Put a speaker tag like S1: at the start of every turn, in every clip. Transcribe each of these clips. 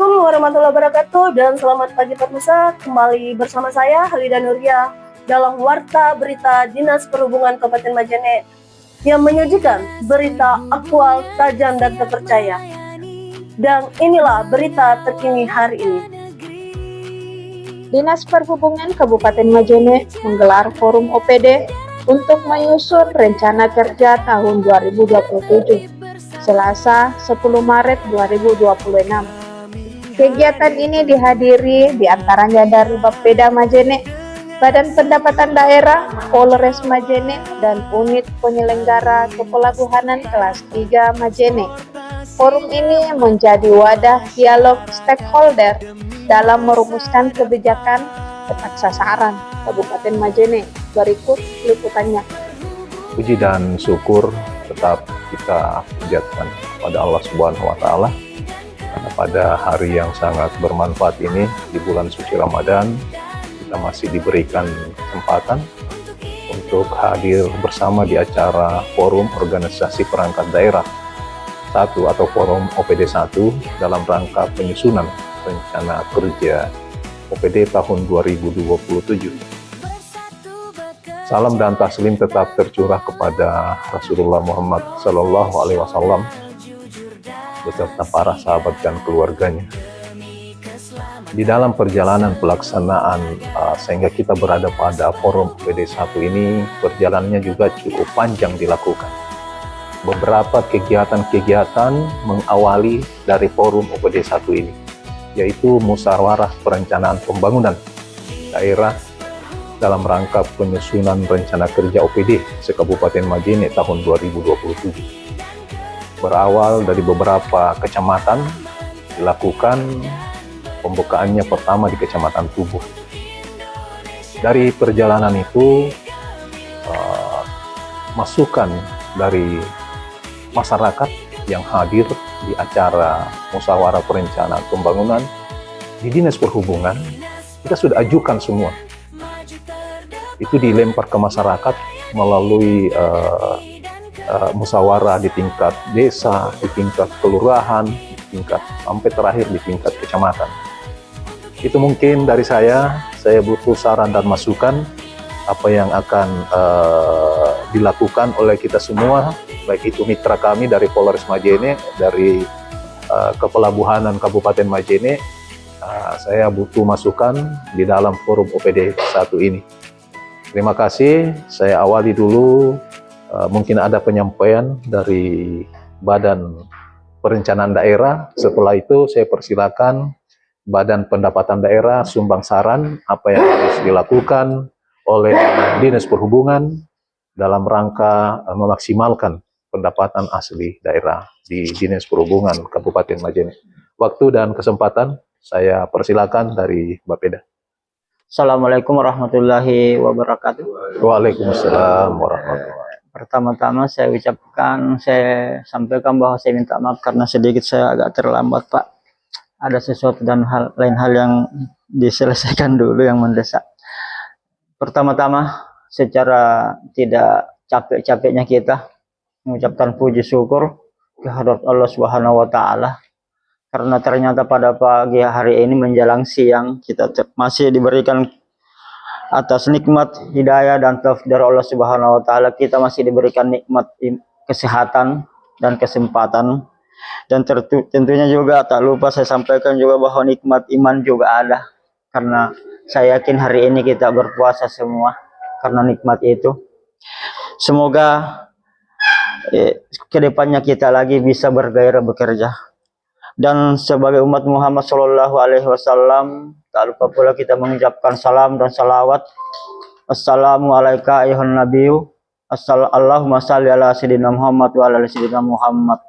S1: Assalamualaikum warahmatullahi wabarakatuh dan selamat pagi pemirsa. Kembali bersama saya Halida Nuria dalam Warta Berita Dinas Perhubungan Kabupaten Majene yang menyajikan berita aktual, tajam dan terpercaya. Dan inilah berita terkini hari ini.
S2: Dinas Perhubungan Kabupaten Majene menggelar forum OPD untuk menyusun rencana kerja tahun 2027, Selasa 10 Maret 2026. Kegiatan ini dihadiri diantaranya dari Bapeda Majene, Badan Pendapatan Daerah, Polres Majene, dan Unit Penyelenggara Kepelabuhanan Kelas 3 Majene. Forum ini menjadi wadah dialog stakeholder dalam merumuskan kebijakan tepat sasaran Kabupaten Majene. Berikut liputannya.
S3: Puji dan syukur tetap kita panjatkan pada Allah Subhanahu wa Ta'ala. Karena pada hari yang sangat bermanfaat ini, di bulan suci Ramadan, kita masih diberikan kesempatan untuk hadir bersama di acara Forum Organisasi Perangkat Daerah 1 atau Forum OPD 1 dalam rangka penyusunan rencana kerja OPD tahun 2027. Salam dan taslim tetap tercurah kepada Rasulullah Muhammad SAW beserta para sahabat dan keluarganya. Di dalam perjalanan pelaksanaan sehingga kita berada pada forum OPD 1 ini, perjalanannya juga cukup panjang dilakukan. Beberapa kegiatan-kegiatan mengawali dari forum OPD 1 ini, yaitu musyawarah perencanaan pembangunan daerah dalam rangka penyusunan rencana kerja OPD se-Kabupaten Majene tahun 2027. Berawal dari beberapa kecamatan, dilakukan pembukaannya pertama di Kecamatan Tubuh. Dari perjalanan itu, masukan dari masyarakat yang hadir di acara musyawarah perencanaan pembangunan di Dinas Perhubungan, kita sudah ajukan semua. Itu dilempar ke masyarakat melalui musyawarah di tingkat desa, di tingkat kelurahan, di tingkat sampai terakhir di tingkat kecamatan. Itu mungkin dari saya butuh saran dan masukan apa yang akan dilakukan oleh kita semua, baik itu mitra kami dari Polres Majene, dari Kepelabuhanan Kabupaten Majene. Saya butuh masukan di dalam forum OPD 1 ini. Terima kasih, saya awali dulu. Mungkin ada penyampaian dari Badan Perencanaan Daerah. Setelah itu saya persilakan Badan Pendapatan Daerah sumbang saran apa yang harus dilakukan oleh Dinas Perhubungan dalam rangka memaksimalkan pendapatan asli daerah di Dinas Perhubungan Kabupaten Majene. Waktu dan kesempatan saya persilakan dari Bapeda.
S4: Assalamualaikum warahmatullahi wabarakatuh.
S3: Waalaikumsalam warahmatullahi wabarakatuh.
S4: Pertama-tama saya sampaikan bahwa saya minta maaf karena sedikit saya agak terlambat, Pak. Ada sesuatu dan lain hal yang diselesaikan dulu yang mendesak. Pertama-tama secara tidak capek-capeknya kita mengucapkan puji syukur kehadirat Allah Subhanahu wa Ta'ala, karena ternyata pada pagi hari ini menjelang siang kita masih diberikan atas nikmat hidayah dan taufik dari Allah Subhanahu wa Ta'ala, kita masih diberikan nikmat kesehatan dan kesempatan. Dan tentunya juga tak lupa saya sampaikan juga bahwa nikmat iman juga ada, karena saya yakin hari ini kita berpuasa semua karena nikmat itu. Semoga kedepannya kita lagi bisa bergairah bekerja. Dan sebagai umat Muhammad SAW, tak lupa pula kita mengucapkan salam dan salawat. Assalamualaikum ayuhan nabiyyu. Allahumma salli ala sayyidina Muhammad wa ala sayyidina Muhammad.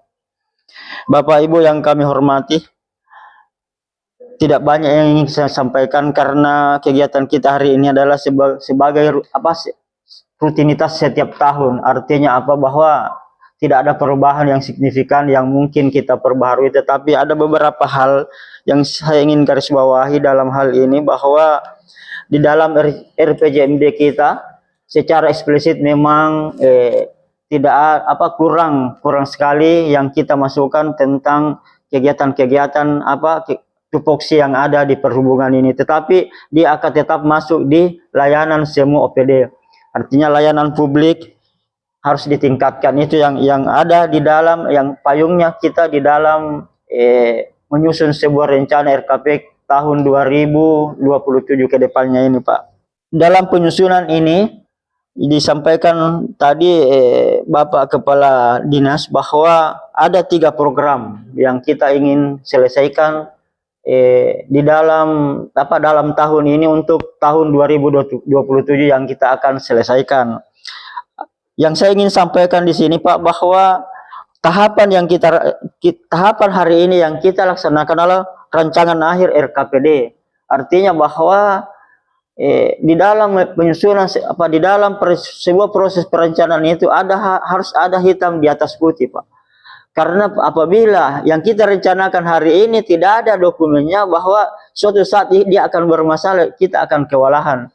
S4: Bapak Ibu yang kami hormati, tidak banyak yang ingin saya sampaikan karena kegiatan kita hari ini adalah sebagai rutinitas setiap tahun. Artinya apa? Bahwa tidak ada perubahan yang signifikan yang mungkin kita perbaharui, tetapi ada beberapa hal yang saya ingin garis bawahi dalam hal ini, bahwa di dalam RPJMD kita secara eksplisit memang tidak kurang sekali yang kita masukkan tentang kegiatan-kegiatan tupoksi yang ada di perhubungan ini, tetapi dia akan tetap masuk di layanan semua OPD. Artinya layanan publik harus ditingkatkan. Itu yang ada di dalam, yang payungnya kita di dalam menyusun sebuah rencana RKP tahun 2027 ke depannya ini, Pak. Dalam penyusunan ini disampaikan tadi Bapak Kepala Dinas bahwa ada 3 program yang kita ingin selesaikan di dalam tahun ini untuk tahun 2027 yang kita akan selesaikan. Yang saya ingin sampaikan di sini, Pak, bahwa tahapan hari ini yang kita laksanakan adalah rancangan akhir RKPD. Artinya bahwa di dalam penyusunan di dalam sebuah proses perencanaan itu harus ada hitam di atas putih, Pak. Karena apabila yang kita rencanakan hari ini tidak ada dokumennya, bahwa suatu saat dia akan bermasalah, kita akan kewalahan.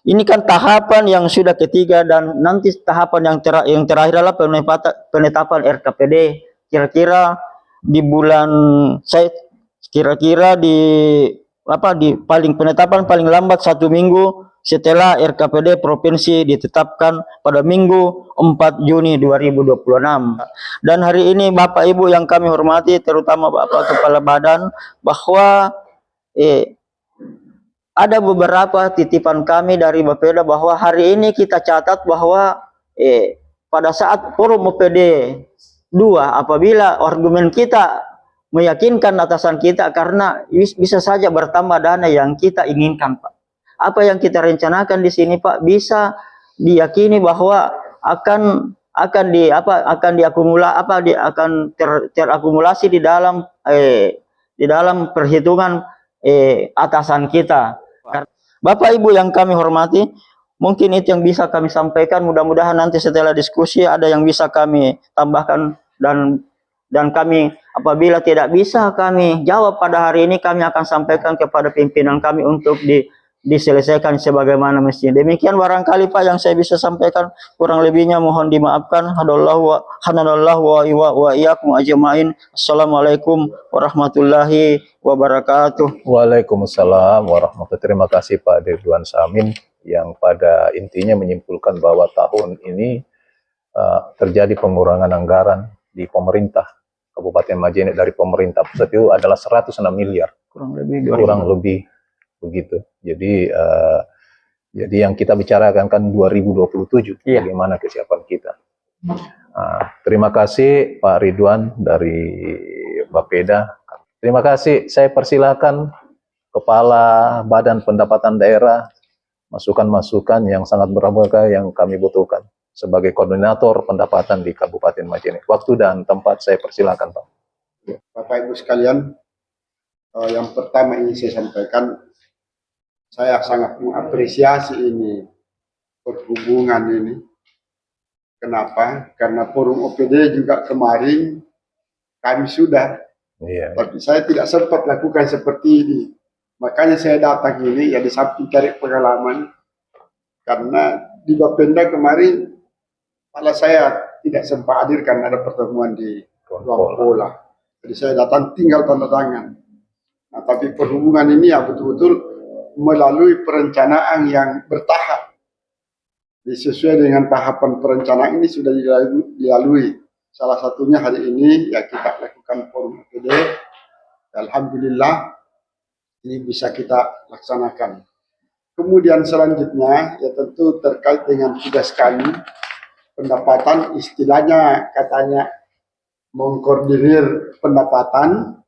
S4: Ini kan tahapan yang sudah ketiga, dan nanti tahapan yang terakhir adalah penetapan RKPD. Kira-kira di bulan penetapan paling lambat 1 minggu setelah RKPD provinsi ditetapkan pada Minggu 4 Juni 2026. Dan hari ini Bapak Ibu yang kami hormati, terutama Bapak Kepala Badan, bahwa ada beberapa titipan kami dari Bapeda, bahwa hari ini kita catat bahwa pada saat forum OPD 2, apabila argumen kita meyakinkan atasan kita, karena bisa saja bertambah dana yang kita inginkan, Pak. Apa yang kita rencanakan di sini, Pak, bisa diyakini bahwa akan terakumulasi di dalam perhitungan atasan kita. Bapak Ibu yang kami hormati, mungkin itu yang bisa kami sampaikan. Mudah-mudahan nanti setelah diskusi ada yang bisa kami tambahkan, dan kami apabila tidak bisa kami jawab pada hari ini, kami akan sampaikan kepada pimpinan kami untuk diselesaikan sebagaimana mestinya. Demikian barangkali, Pak, yang saya bisa sampaikan. Kurang lebihnya mohon dimaafkan. Hanallahu wa iyyakum ajmain. Assalamualaikum warahmatullahi wabarakatuh.
S3: Waalaikumsalam warahmatullahi. Terima kasih Pak Ridwan Samin, yang pada intinya menyimpulkan bahwa tahun ini terjadi pengurangan anggaran di pemerintah Kabupaten Majene dari pemerintah pusat itu adalah 106 miliar. Kurang lebih begitu. Jadi yang kita bicarakan kan 2027, bagaimana kesiapan kita. Terima kasih Pak Ridwan dari Bapeda. Terima kasih. Saya persilakan Kepala Badan Pendapatan Daerah, masukan-masukan yang sangat berharga yang kami butuhkan sebagai koordinator pendapatan di Kabupaten Majene. Waktu dan tempat saya persilakan, Pak.
S5: Bapak Ibu sekalian, yang pertama ingin saya sampaikan, saya sangat mengapresiasi ini perhubungan ini. Kenapa? Karena forum OPD juga kemarin kami sudah, tapi saya tidak sempat lakukan seperti ini. Makanya saya datang ini ya di samping cari pengalaman, karena di Bapenda kemarin malah saya tidak sempat hadir karena ada pertemuan di Ruang Pola. Jadi saya datang tinggal tanda tangan. Nah, tapi perhubungan ini ya betul-betul melalui perencanaan yang bertahap. Sesuai dengan tahapan perencanaan ini sudah dilalui. Salah satunya hari ini ya kita lakukan forum OPD. Alhamdulillah ini bisa kita laksanakan. Kemudian selanjutnya ya tentu terkait dengan tugas kami, pendapatan, istilahnya katanya mengkoordinir pendapatan,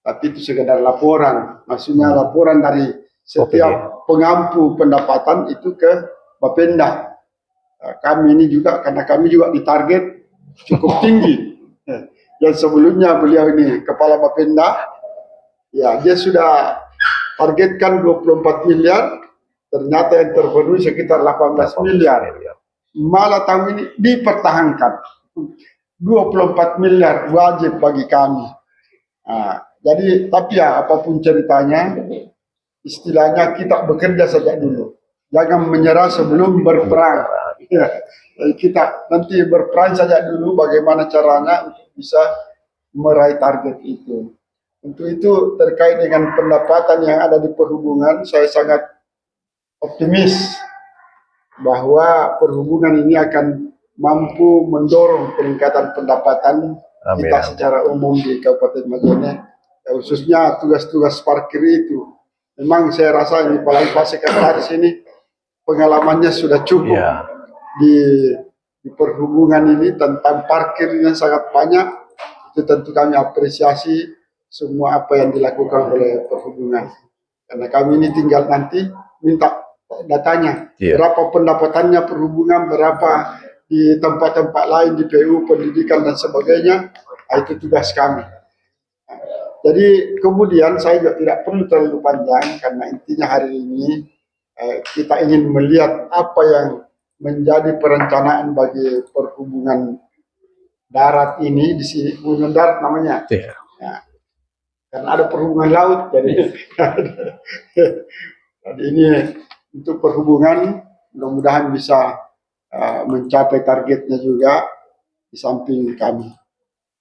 S5: tapi itu sekedar laporan. Maksudnya laporan dari setiap pengampu pendapatan itu ke Bapenda. Kami ini juga, karena kami juga ditarget cukup tinggi. Yang sebelumnya beliau ini Kepala Bapenda, ya dia sudah targetkan 24 miliar, ternyata yang terpenuhi sekitar 18 miliar. Malah tahun ini dipertahankan 24 miliar wajib bagi kami. Jadi tapi ya apapun ceritanya, istilahnya kita bekerja saja dulu, jangan menyerah sebelum berperang. Ya, kita nanti berperang saja dulu bagaimana caranya untuk bisa meraih target itu. Untuk itu terkait dengan pendapatan yang ada di perhubungan, saya sangat optimis bahwa perhubungan ini akan mampu mendorong peningkatan pendapatan
S3: Amin.
S5: kita secara umum di Kabupaten Majene, khususnya tugas-tugas parkir itu. Memang saya rasa ini apalagi Pak Sekretaris ini pengalamannya sudah cukup
S3: Iya.
S5: di perhubungan ini tentang parkirnya sangat banyak. Itu tentu kami apresiasi semua apa yang dilakukan oleh perhubungan. Karena kami ini tinggal nanti minta datanya,
S3: Iya.
S5: berapa pendapatannya perhubungan, berapa di tempat-tempat lain di PU, pendidikan dan sebagainya. Itu tugas kami. Jadi kemudian saya juga tidak perlu terlalu panjang karena intinya hari ini kita ingin melihat apa yang menjadi perencanaan bagi perhubungan darat ini di sini, perhubungan darat namanya.
S3: Iya.
S5: Ya. Karena ada perhubungan laut, jadi jadi ini untuk perhubungan mudah-mudahan bisa mencapai targetnya juga di samping kami.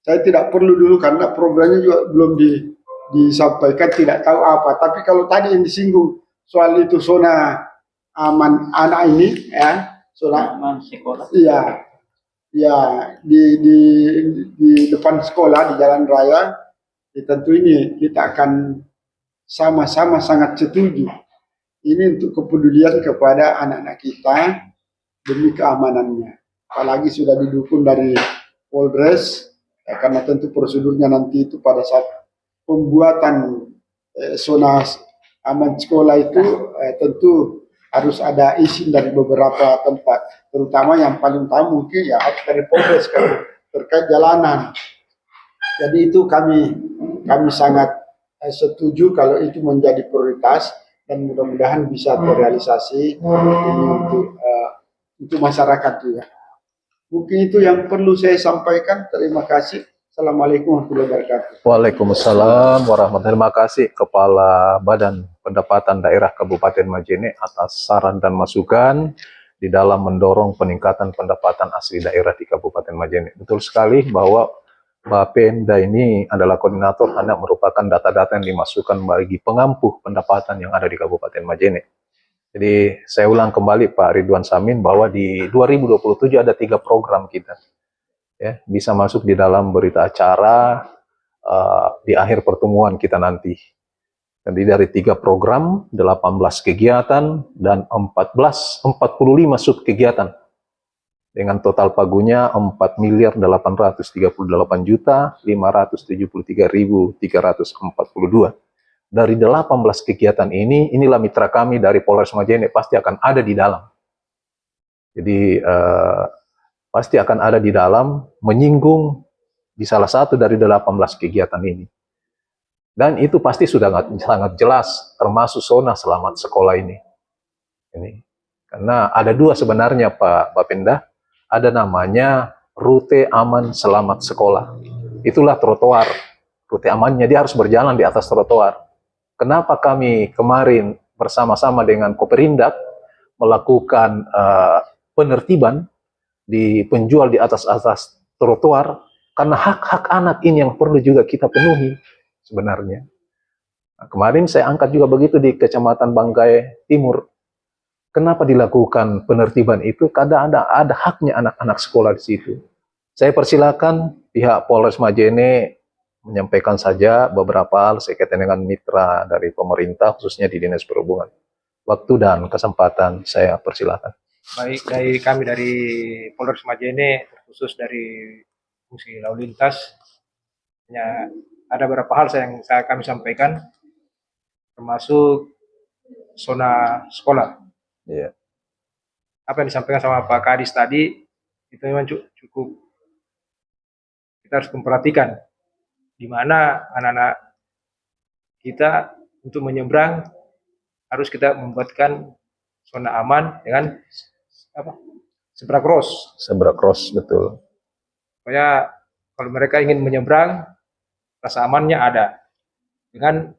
S5: Saya tidak perlu dulu karena programnya juga belum disampaikan, tidak tahu apa. Tapi kalau tadi yang disinggung soal itu zona aman anak ini, ya zona
S4: Aman sekolah.
S5: iya, ya di depan sekolah di jalan raya, tentu ini kita akan sama-sama sangat setuju. Ini untuk kepedulian kepada anak-anak kita demi keamanannya. Apalagi sudah didukung dari Polres, ya, karena tentu prosedurnya nanti itu pada saat pembuatan zona aman sekolah itu tentu harus ada izin dari beberapa tempat, terutama yang paling utama mungkin ya harus dari Polres kalau terkait jalanan. Jadi itu kami sangat setuju kalau itu menjadi prioritas dan mudah-mudahan bisa terrealisasi ini untuk masyarakat juga. Mungkin itu yang perlu saya sampaikan. Terima kasih. Assalamualaikum warahmatullahi wabarakatuh.
S3: Waalaikumsalam warahmatullahi wabarakatuh. Terima kasih Kepala Badan Pendapatan Daerah Kabupaten Majene atas saran dan masukan di dalam mendorong peningkatan pendapatan asli daerah di Kabupaten Majene. Betul sekali bahwa Bapenda ini adalah koordinator, hanya merupakan data-data yang dimasukkan bagi pengampuh pendapatan yang ada di Kabupaten Majene. Jadi saya ulang kembali Pak Ridwan Samin bahwa di 2027 ada 3 program kita. Ya, bisa masuk di dalam berita acara di akhir pertemuan kita nanti. Jadi dari 3 program, 18 kegiatan, dan 45 sub kegiatan. Dengan total pagunya 4.838.573.342. Dari 18 kegiatan ini, inilah mitra kami dari Polres Majene pasti akan ada di dalam. Jadi pasti akan ada di dalam menyinggung di salah satu dari 18 kegiatan ini. Dan itu pasti sudah sangat jelas, termasuk zona selamat sekolah ini. Karena ada 2 sebenarnya Pak Bapenda, ada namanya rute aman selamat sekolah. Itulah trotoar. Rute amannya dia harus berjalan di atas trotoar. Kenapa kami kemarin bersama-sama dengan Koperindak melakukan penertiban di penjual di atas trotoar? Karena hak-hak anak ini yang perlu juga kita penuhi sebenarnya. Nah, kemarin saya angkat juga begitu di Kecamatan Banggai Timur. Kenapa dilakukan penertiban itu? Karena ada haknya anak-anak sekolah di situ. Saya persilakan pihak Polres Majene menyampaikan saja beberapa hal sekaitan dengan mitra dari pemerintah, khususnya di Dinas Perhubungan. Waktu dan kesempatan saya persilakan.
S6: Baik, dari kami dari Polres Majene, khusus dari fungsi lalu lintas, ada beberapa hal yang kami sampaikan, termasuk zona sekolah.
S3: Iya.
S6: Apa yang disampaikan sama Pak Kadis tadi, itu memang cukup kita harus memperhatikan di mana anak-anak kita untuk menyeberang harus kita membuatkan zona aman dengan zebra cross.
S3: Zebra cross, betul.
S6: Supaya kalau mereka ingin menyeberang, rasa amannya ada. Dengan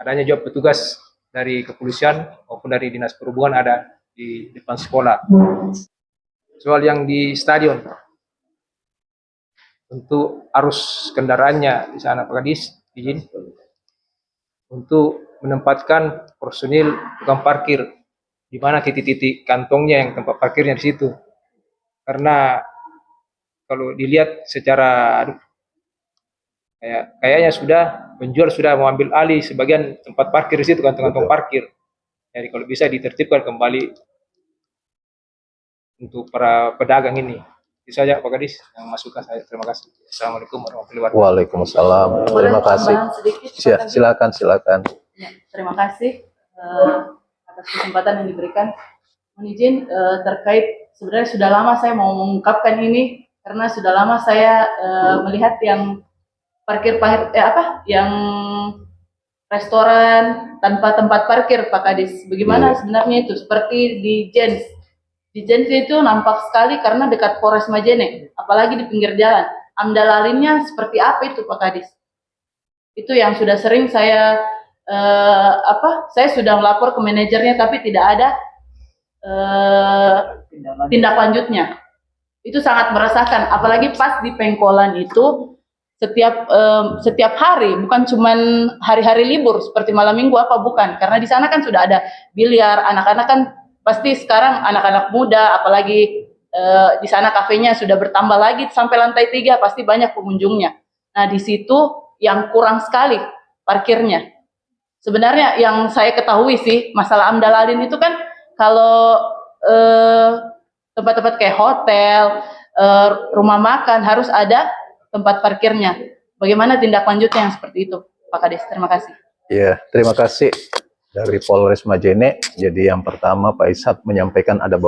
S6: adanya juga petugas dari kepolisian maupun dari dinas perhubungan ada di depan sekolah. Soal yang di stadion, untuk arus kendaraannya di sana Pak Kadis, izin untuk menempatkan personil tukang parkir di mana titik-titik kantongnya yang tempat parkirnya di situ. Karena kalau dilihat secara kayaknya penjual sudah mengambil alih sebagian tempat parkir di situ, kantong-kantong parkir. Jadi kalau bisa ditertibkan kembali untuk para pedagang ini. Itu saja Pak Kadis yang masukan saya. Terima kasih. Assalamualaikum warahmatullahi wabarakatuh.
S3: Waalaikumsalam. Terima kasih.
S7: Tambahan sedikit, Pak Kadis?
S3: Silakan.
S7: Ya, terima kasih atas kesempatan yang diberikan. Mohon izin terkait sebenarnya sudah lama saya mau mengungkapkan ini karena sudah lama saya melihat yang yang restoran tanpa tempat parkir, Pak Kadis. Bagaimana sebenarnya itu? Seperti di Jens. Di Jens itu nampak sekali karena dekat Polres Majene, apalagi di pinggir jalan. Amdal lalinnya seperti apa itu, Pak Kadis? Itu yang sudah sering saya saya sudah melapor ke manajernya tapi tidak ada tindak lanjutnya. Itu sangat meresahkan, apalagi pas di Pengkolan itu setiap hari, bukan cuman hari-hari libur seperti malam minggu bukan, karena di sana kan sudah ada biliar, anak-anak kan pasti sekarang anak-anak muda, apalagi di sana kafenya sudah bertambah lagi sampai lantai 3, pasti banyak pengunjungnya. Nah di situ yang kurang sekali parkirnya. Sebenarnya yang saya ketahui sih masalah amdalalin itu kan kalau tempat-tempat kayak hotel, rumah makan harus ada tempat parkirnya. Bagaimana tindak lanjutnya yang seperti itu, Pak Kadis? Terima kasih.
S3: Ya, terima kasih dari Polres Majene. Jadi yang pertama Pak Ishak menyampaikan ada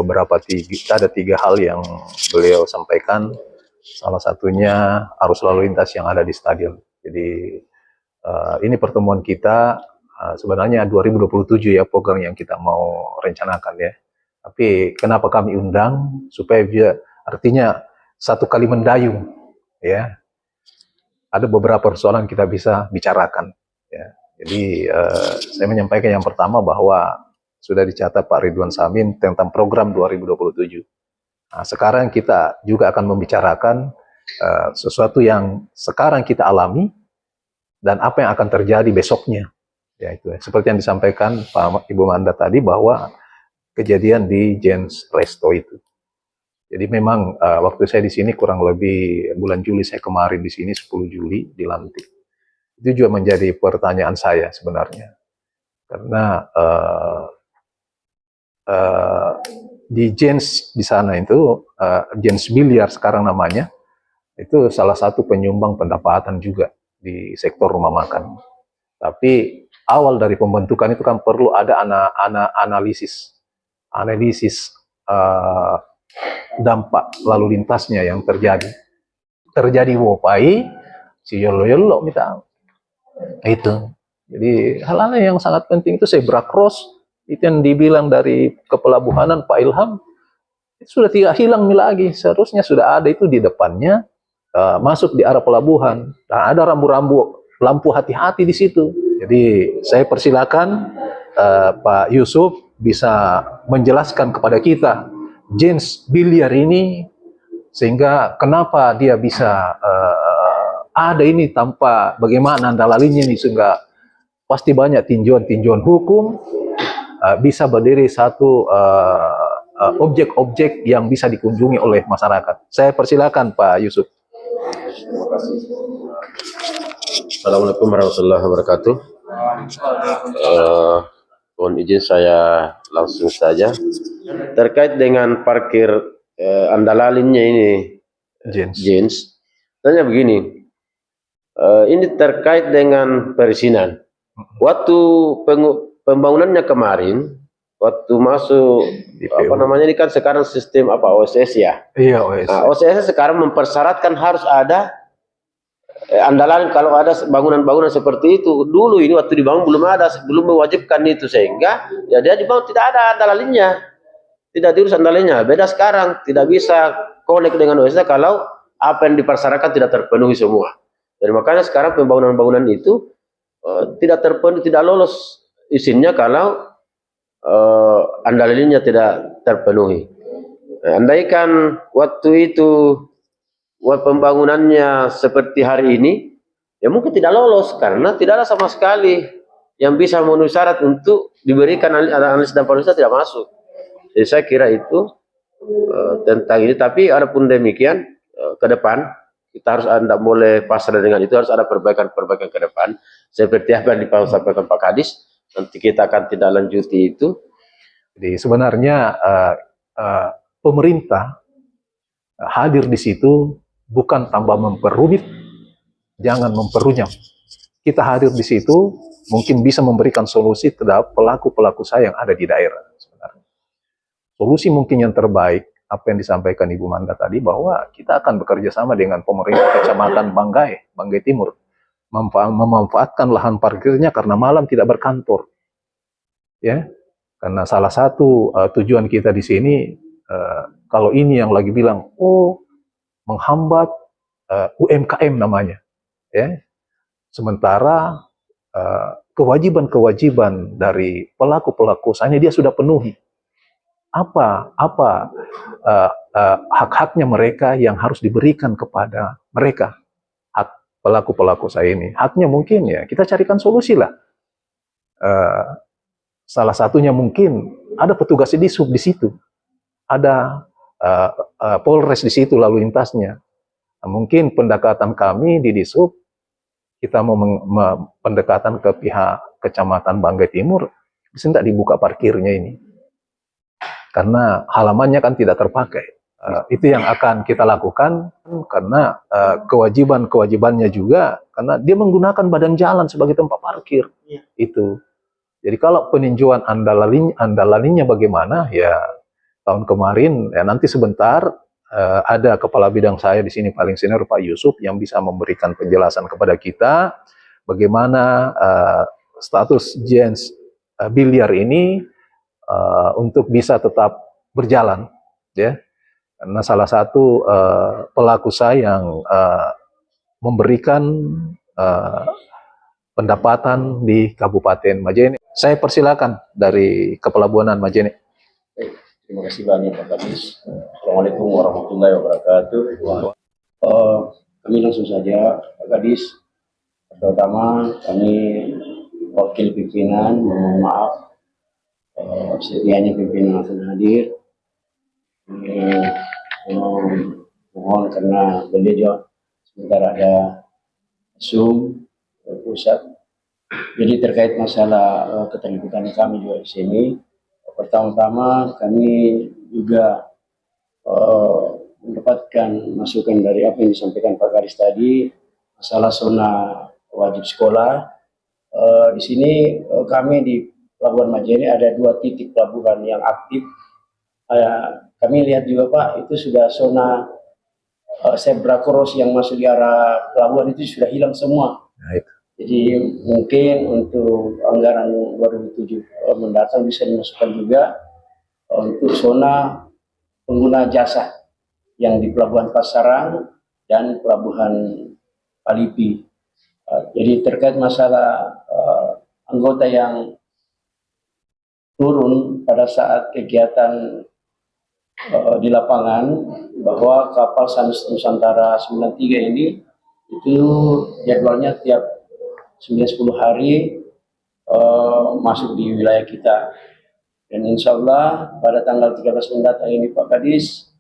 S3: tiga hal yang beliau sampaikan. Salah satunya arus lalu lintas yang ada di stadion. Jadi ini pertemuan kita sebenarnya 2027 ya program yang kita mau rencanakan ya. Tapi kenapa kami undang supaya dia artinya satu kali mendayung ya. Ada beberapa persoalan kita bisa bicarakan ya. Jadi saya menyampaikan yang pertama bahwa sudah dicatat Pak Ridwan Samin tentang program 2027. Nah, sekarang kita juga akan membicarakan sesuatu yang sekarang kita alami dan apa yang akan terjadi besoknya. Ya itu seperti yang disampaikan Pak Ibu Manda tadi bahwa kejadian di Jens Resto itu. Jadi memang waktu saya di sini kurang lebih bulan Juli, saya kemarin di sini 10 Juli dilantik. Itu juga menjadi pertanyaan saya sebenarnya. Karena di Jens di sana itu, Jens Biliar sekarang namanya, itu salah satu penyumbang pendapatan juga di sektor rumah makan. Tapi awal dari pembentukan itu kan perlu ada analisis dampak lalu lintasnya yang terjadi wopai si yolo kita itu. Jadi hal-hal yang sangat penting itu zebra cross itu yang dibilang dari kepelabuhanan Pak Ilham itu sudah tidak hilang lagi, seharusnya sudah ada itu di depannya masuk di arah pelabuhan dan ada rambu-rambu lampu hati-hati di situ. Jadi saya persilakan Pak Yusuf bisa menjelaskan kepada kita Jens Biliar ini sehingga kenapa dia bisa ada ini tanpa bagaimana andalalinya ini sehingga pasti banyak tinjauan hukum bisa berdiri satu objek-objek yang bisa dikunjungi oleh masyarakat. Saya persilakan Pak Yusuf.
S8: Terima kasih. Assalamualaikum warahmatullahi wabarakatuh. Mohon izin saya langsung saja terkait dengan parkir andalalinnya ini Jens. Tanya begini, ini terkait dengan perizinan. Waktu pembangunannya kemarin, waktu masuk ini kan sekarang sistem OSS ya. Iya OSS. Nah, OSS sekarang mempersyaratkan harus ada andalan kalau ada bangunan-bangunan seperti itu. Dulu ini waktu dibangun belum mewajibkan itu sehingga ya dia dibangun tidak ada andalalinnya, tidak diurus andalalinnya. Beda sekarang tidak bisa connect dengan OSS kalau apa yang dipersyaratkan tidak terpenuhi semua. Jadi makanya sekarang pembangunan-bangunan itu tidak terpenuhi, tidak lolos izinnya kalau andalalinnya tidak terpenuhi. Andaikan waktu itu pembangunannya seperti hari ini, ya mungkin tidak lolos karena tidak ada sama sekali yang bisa memenuhi syarat untuk diberikan analis dampak luas tidak masuk. Jadi saya kira itu tentang ini. Tapi adapun demikian ke depan kita harus tidak boleh pasrah dengan itu, harus ada perbaikan-perbaikan ke depan seperti apa yang disampaikan Pak Kadis. Nanti kita akan tidak lanjuti itu.
S3: Jadi sebenarnya pemerintah hadir di situ bukan tambah memperumit, jangan memperunyam. Kita hadir di situ mungkin bisa memberikan solusi terhadap pelaku-pelaku saya yang ada di daerah. Sebenarnya solusi mungkin yang terbaik apa yang disampaikan Ibu Manda tadi, bahwa kita akan bekerja sama dengan pemerintah Kecamatan Banggai Timur, memanfaatkan lahan parkirnya karena malam tidak berkantor, ya. Karena salah satu tujuan kita di sini, kalau ini yang lagi bilang, menghambat UMKM namanya, ya. Sementara kewajiban-kewajiban dari pelaku-pelaku usahanya dia sudah penuhi. Apa hak-haknya mereka yang harus diberikan kepada mereka, hak pelaku-pelaku usaha ini? Haknya mungkin ya kita carikan solusi lah. Salah satunya mungkin ada petugas di sub di situ, ada Polres di situ lalu lintasnya. Nah, mungkin pendekatan kami di Disub, kita mau pendekatan ke pihak Kecamatan Banggai Timur, bisa tidak dibuka parkirnya ini, karena halamannya kan tidak terpakai. Itu yang akan kita lakukan, karena kewajibannya juga, karena dia menggunakan badan jalan sebagai tempat parkir. Itu. Jadi kalau peninjauan andalalinya bagaimana, ya tahun kemarin, ya nanti sebentar ada kepala bidang saya di sini paling senior Pak Yusuf yang bisa memberikan penjelasan kepada kita bagaimana status Jens biliar ini untuk bisa tetap berjalan, ya. Karena salah satu pelaku saya yang memberikan pendapatan di Kabupaten Majene. Saya persilakan dari Kepelabuhanan Majene.
S9: Terima kasih banyak Pak Kadis. Assalamualaikum warahmatullahi wabarakatuh. Kami langsung saja Pak Kadis. Pertama kami wakil pimpinan mohon maaf sedianya pimpinan akan hadir. Mohon karena beliau sebentar ada Zoom pusat. Jadi terkait masalah keterlibatan kami juga di sini. Pertama-tama kami juga mendapatkan masukan dari apa yang disampaikan Pak Kadis tadi, masalah zona wajib sekolah. Di sini kami di Pelabuhan Majene ada 2 titik pelabuhan yang aktif. Kami lihat juga Pak, itu sudah zona zebra cross yang masuk di arah pelabuhan itu sudah hilang semua.
S3: Baik.
S9: Jadi mungkin untuk anggaran 2007 mendatang bisa dimasukkan juga untuk zona pengguna jasa yang di Pelabuhan Pasarang dan Pelabuhan Palipi. Jadi terkait masalah anggota yang turun pada saat kegiatan di lapangan, bahwa kapal Sanus Nusantara 93 ini itu jadwalnya tiap 9-10 hari masuk di wilayah kita, dan insya Allah pada tanggal 13 mendatang ini Pak Kadis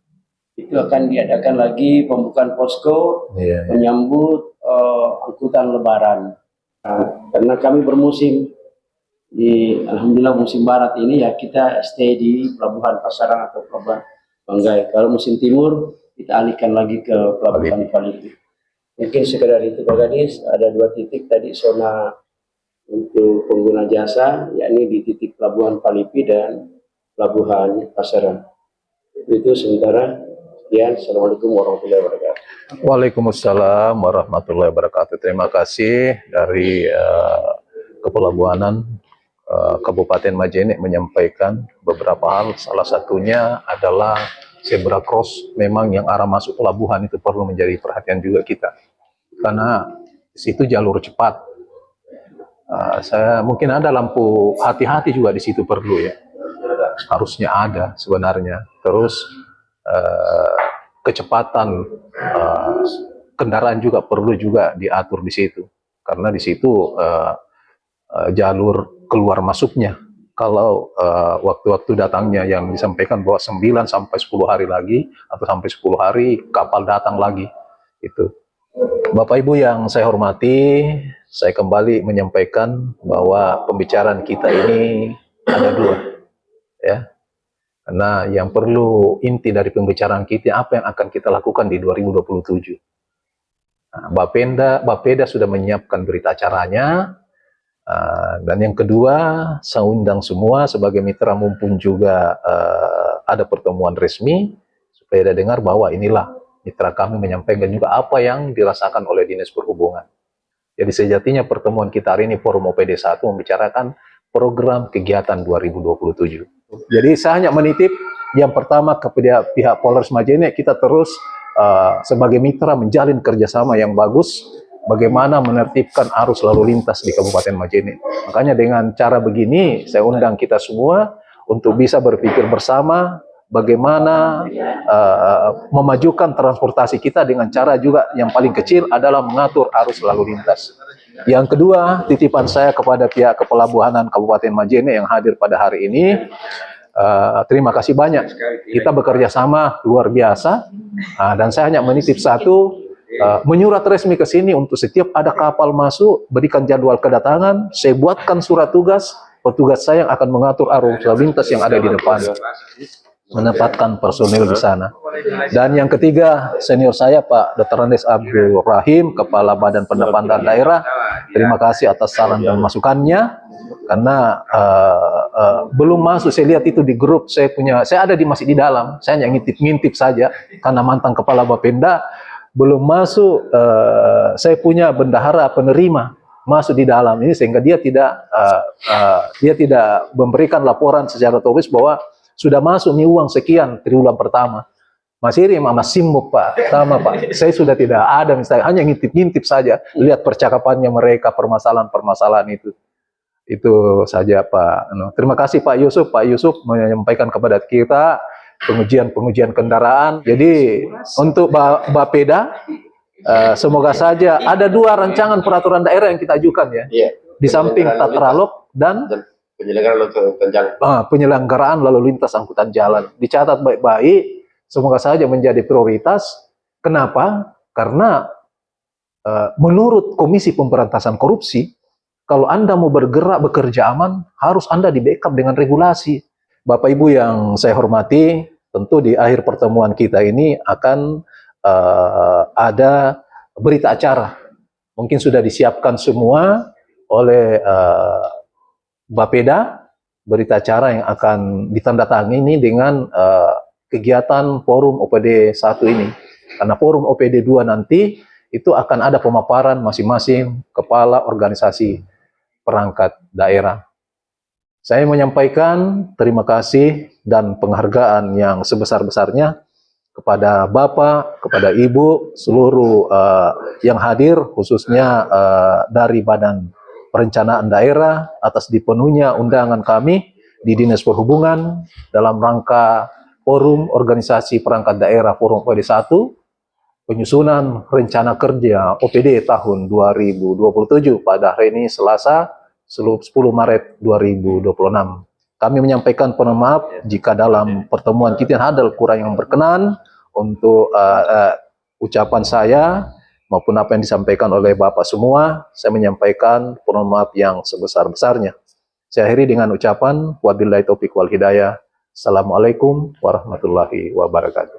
S9: itu akan diadakan lagi pembukaan posko menyambut angkutan lebaran. Karena kami bermusim di alhamdulillah musim barat ini, ya kita stay di Pelabuhan Pasarang atau Pelabuhan Banggai. Kalau musim timur kita alihkan lagi ke Pelabuhan Palipi. Mungkin sekedar itu Pak Kadis. Ada 2 titik tadi zona untuk pengguna jasa, yakni di titik Pelabuhan Palipi dan Pelabuhan Pasarang. Itu sementara. Sekian. Assalamualaikum warahmatullahi wabarakatuh.
S3: Waalaikumsalam warahmatullahi wabarakatuh. Terima kasih dari Kepelabuhanan Kabupaten Majene menyampaikan beberapa hal. Salah satunya adalah zebra cross, memang yang arah masuk pelabuhan itu perlu menjadi perhatian juga kita, karena di situ jalur cepat. Saya mungkin ada lampu hati-hati juga di situ perlu, ya, harusnya ada sebenarnya. Terus kecepatan kendaraan juga perlu juga diatur di situ. karena di situ jalur keluar masuknya. Kalau waktu-waktu datangnya yang disampaikan bahwa 9 sampai 10 hari lagi atau sampai 10 hari kapal datang lagi itu. Bapak Ibu yang saya hormati, saya kembali menyampaikan bahwa pembicaraan kita ini ada dua, ya. Karena yang perlu inti dari pembicaraan kita, apa yang akan kita lakukan di 2027. Nah, Bapeda sudah menyiapkan berita acaranya, dan yang kedua, saya undang semua sebagai mitra mumpung juga ada pertemuan resmi, supaya dia dengar bahwa inilah mitra kami menyampaikan juga apa yang dirasakan oleh Dinas Perhubungan. Jadi sejatinya pertemuan kita hari ini Forum OPD 1 membicarakan program kegiatan 2027. Jadi saya hanya menitip yang pertama kepada pihak Polres Majene, kita terus sebagai mitra menjalin kerjasama yang bagus, bagaimana menertibkan arus lalu lintas di Kabupaten Majene. Makanya dengan cara begini, saya undang kita semua untuk bisa berpikir bersama, bagaimana memajukan transportasi kita dengan cara juga yang paling kecil adalah mengatur arus lalu lintas. Yang kedua, titipan saya kepada pihak Kepelabuhanan Kabupaten Majene yang hadir pada hari ini, terima kasih banyak. Kita bekerja sama luar biasa, dan saya hanya menitip satu, menyurat resmi ke sini untuk setiap ada kapal masuk, berikan jadwal kedatangan, saya buatkan surat tugas, petugas saya yang akan mengatur arus lalu lintas yang ada di depan, menempatkan personil di sana. Dan yang ketiga, senior saya Pak Dr. Andes Abdul Rahim, Kepala Badan Pendapatan Daerah, terima kasih atas saran dan masukannya, karena belum masuk, saya lihat itu di grup, saya ada masih di dalam, saya hanya ngintip saja, karena mantan Kepala Bapenda, belum masuk, saya punya bendahara penerima masuk di dalam ini, sehingga dia tidak memberikan laporan secara tertulis bahwa sudah masuk nih uang sekian triwulan pertama. Masih ini Mas Simbok Pak, sama Pak. Saya sudah tidak ada, misalnya hanya ngintip-ngintip saja, lihat percakapannya mereka, permasalahan-permasalahan itu. Itu saja Pak. Terima kasih Pak Yusuf. Pak Yusuf menyampaikan kepada kita pengujian kendaraan. Jadi untuk Bapeda, semoga saja ada 2 rancangan peraturan daerah yang kita ajukan ya. Di samping tatralog dan penyelenggaraan lalu lintas angkutan jalan. Dicatat baik-baik, semoga saja menjadi prioritas. Kenapa? Karena menurut Komisi Pemberantasan Korupsi, kalau Anda mau bergerak bekerja aman, harus Anda di backup dengan regulasi. Bapak Ibu yang saya hormati, tentu di akhir pertemuan kita ini akan ada berita acara. Mungkin sudah disiapkan semua oleh Bapeda, berita acara yang akan ditandatangani dengan kegiatan Forum OPD 1 ini. Karena Forum OPD 2 nanti itu akan ada pemaparan masing-masing kepala organisasi perangkat daerah. Saya menyampaikan terima kasih dan penghargaan yang sebesar-besarnya kepada Bapak, kepada Ibu, seluruh yang hadir, khususnya dari Badan Perencanaan Daerah, atas dipenuhnya undangan kami di Dinas Perhubungan dalam rangka Forum Organisasi Perangkat Daerah Forum OPD 1, penyusunan rencana kerja OPD tahun 2027 pada hari ini Selasa 10 Maret 2026. Kami menyampaikan maaf jika dalam pertemuan kita ada kurang yang berkenan untuk ucapan saya maupun apa yang disampaikan oleh Bapak semua. Saya menyampaikan maaf yang sebesar-besarnya. Saya akhiri dengan ucapan wabillahi taufiq wal hidayah. Assalamualaikum warahmatullahi wabarakatuh.